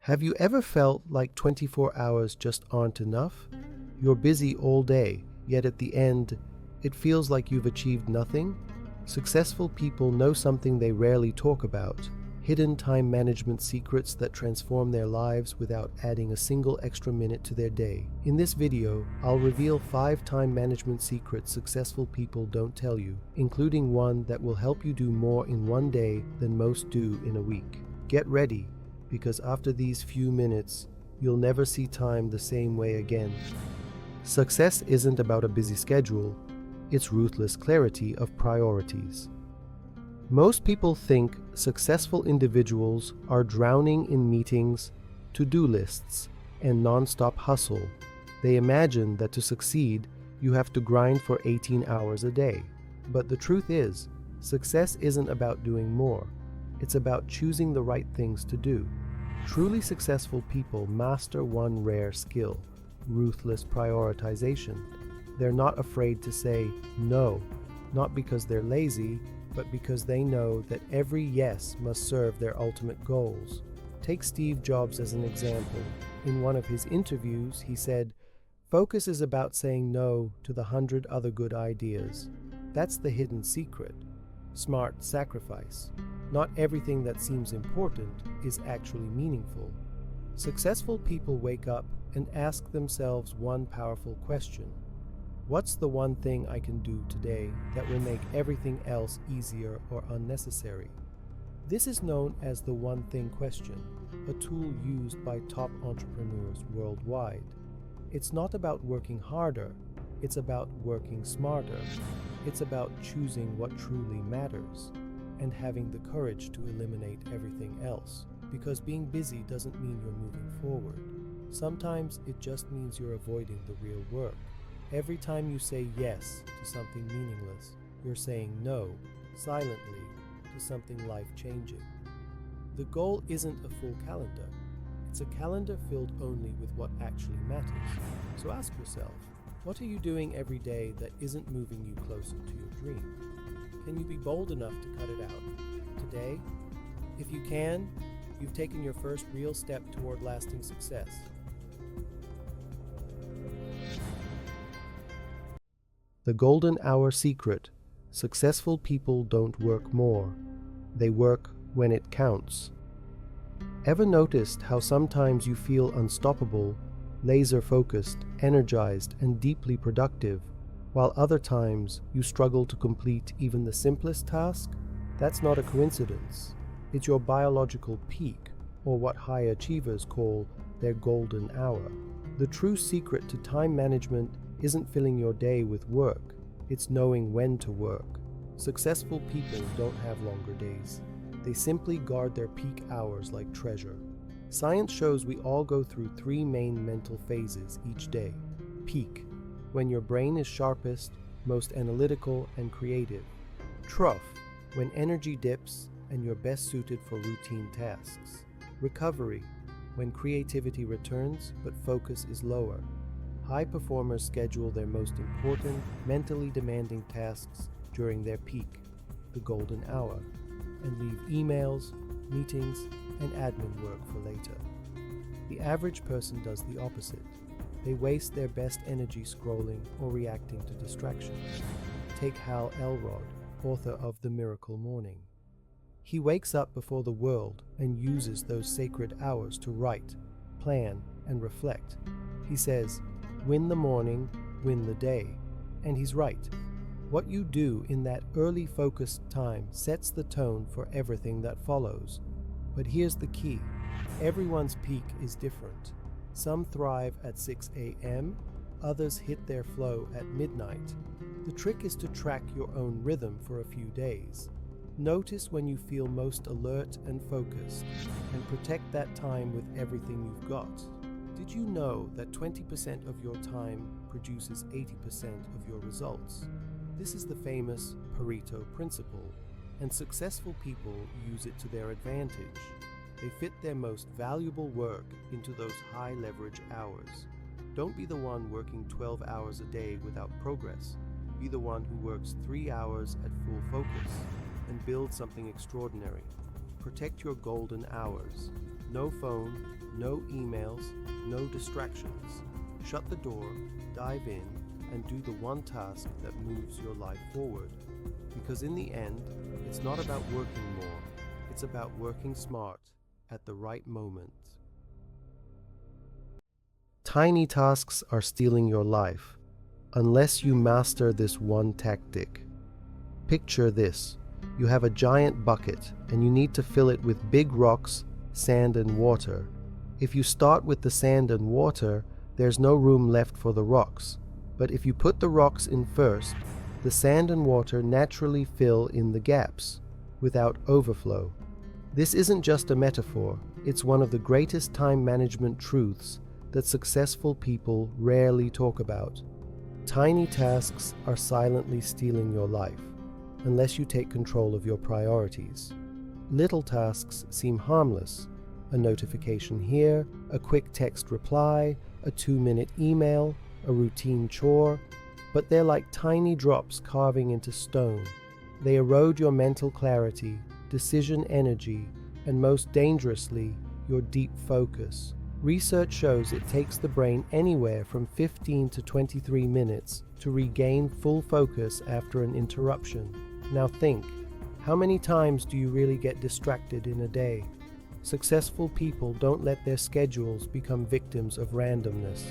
Have you ever felt like 24 hours just aren't enough? You're busy all day, yet at the end, it feels like you've achieved nothing? Successful people know something they rarely talk about: hidden time management secrets that transform their lives without adding a single extra minute to their day. In this video, I'll reveal 5 time management secrets successful people don't tell you, including one that will help you do more in one day than most do in a week. Get ready, because after these few minutes, you'll never see time the same way again. Success isn't about a busy schedule, it's ruthless clarity of priorities. Most people think successful individuals are drowning in meetings, to-do lists, and non-stop hustle. They imagine that to succeed, you have to grind for 18 hours a day. But the truth is, success isn't about doing more. It's about choosing the right things to do. Truly successful people master one rare skill: ruthless prioritization. They're not afraid to say no, not because they're lazy, but because they know that every yes must serve their ultimate goals. Take Steve Jobs as an example. In one of his interviews, he said, "Focus is about saying no to the 100 other good ideas. That's the hidden secret. Smart sacrifice. Not everything that seems important is actually meaningful." Successful people wake up and ask themselves one powerful question: what's the one thing I can do today that will make everything else easier or unnecessary? This is known as the one thing question, a tool used by top entrepreneurs worldwide. It's not about working harder, it's about working smarter. It's about choosing what truly matters and having the courage to eliminate everything else. Because being busy doesn't mean you're moving forward. Sometimes it just means you're avoiding the real work. Every time you say yes to something meaningless, you're saying no, silently, to something life-changing. The goal isn't a full calendar. It's a calendar filled only with what actually matters. So ask yourself, what are you doing every day that isn't moving you closer to your dream? Can you be bold enough to cut it out today? If you can, you've taken your first real step toward lasting success. The golden hour secret: successful people don't work more, they work when it counts. Ever noticed how sometimes you feel unstoppable, laser-focused, energized, and deeply productive, while other times you struggle to complete even the simplest task? That's not a coincidence. It's your biological peak, or what high achievers call their golden hour. The true secret to time management isn't filling your day with work, it's knowing when to work. Successful people don't have longer days. They simply guard their peak hours like treasure. Science shows we all go through 3 main mental phases each day. Peak, when your brain is sharpest, most analytical and creative. Trough, when energy dips and you're best suited for routine tasks. Recovery, when creativity returns but focus is lower. High performers schedule their most important, mentally demanding tasks during their peak, the golden hour, and leave emails, meetings, and admin work for later. The average person does the opposite. They waste their best energy scrolling or reacting to distractions. Take Hal Elrod, author of The Miracle Morning. He wakes up before the world and uses those sacred hours to write, plan, and reflect. He says, "Win the morning, win the day." And he's right. What you do in that early focused time sets the tone for everything that follows. But here's the key. Everyone's peak is different. Some thrive at 6 a.m., others hit their flow at midnight. The trick is to track your own rhythm for a few days. Notice when you feel most alert and focused, and protect that time with everything you've got. Did you know that 20% of your time produces 80% of your results? This is the famous Pareto principle, and successful people use it to their advantage. They fit their most valuable work into those high leverage hours. Don't be the one working 12 hours a day without progress. Be the one who works 3 hours at full focus and build something extraordinary. Protect your golden hours. No phone, No emails, no distractions. Shut the door, dive in, and do the one task that moves your life forward. Because in the end, it's not about working more, it's about working smart at the right moment. Tiny tasks are stealing your life, unless you master this one tactic. Picture this. You have a giant bucket and you need to fill it with big rocks, sand and water. If you start with the sand and water, there's no room left for the rocks. But if you put the rocks in first, the sand and water naturally fill in the gaps, without overflow. This isn't just a metaphor, it's one of the greatest time management truths that successful people rarely talk about. Tiny tasks are silently stealing your life, unless you take control of your priorities. Little tasks seem harmless. A notification here, a quick text reply, a 2-minute email, a routine chore, but they're like tiny drops carving into stone. They erode your mental clarity, decision energy, and most dangerously, your deep focus. Research shows it takes the brain anywhere from 15 to 23 minutes to regain full focus after an interruption. Now think, how many times do you really get distracted in a day? Successful people don't let their schedules become victims of randomness.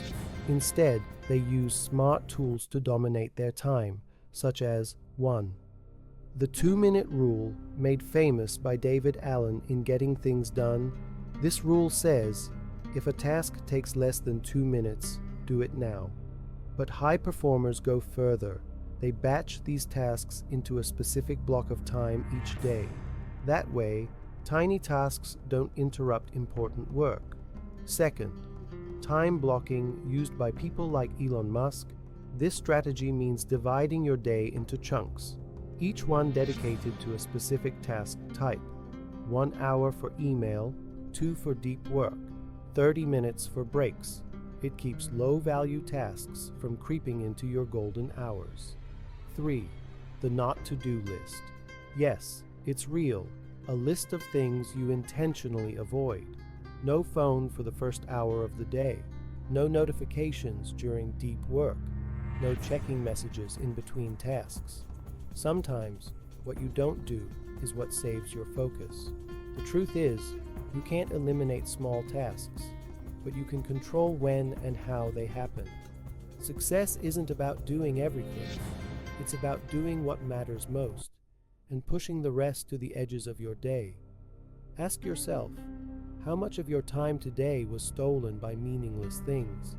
Instead, they use smart tools to dominate their time, such as 1. The 2-minute rule, made famous by David Allen in Getting Things Done. This rule says, if a task takes less than 2 minutes, do it now. But high performers go further. They batch these tasks into a specific block of time each day. That way, tiny tasks don't interrupt important work. Second, time blocking used by people like Elon Musk. This strategy means dividing your day into chunks, each one dedicated to a specific task type. 1 hour for email, 2 for deep work, 30 minutes for breaks. It keeps low-value tasks from creeping into your golden hours. 3. The not-to-do list. Yes, it's real. A list of things you intentionally avoid. No phone for the first hour of the day. No notifications during deep work. No checking messages in between tasks. Sometimes, what you don't do is what saves your focus. The truth is, you can't eliminate small tasks, but you can control when and how they happen. Success isn't about doing everything. It's about doing what matters most and pushing the rest to the edges of your day. Ask yourself, how much of your time today was stolen by meaningless things?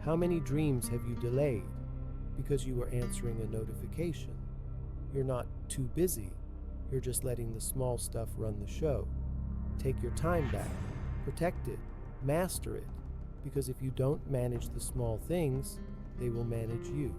How many dreams have you delayed because you were answering a notification? You're not too busy. You're just letting the small stuff run the show. Take your time back. Protect it. Master it. Because if you don't manage the small things, they will manage you.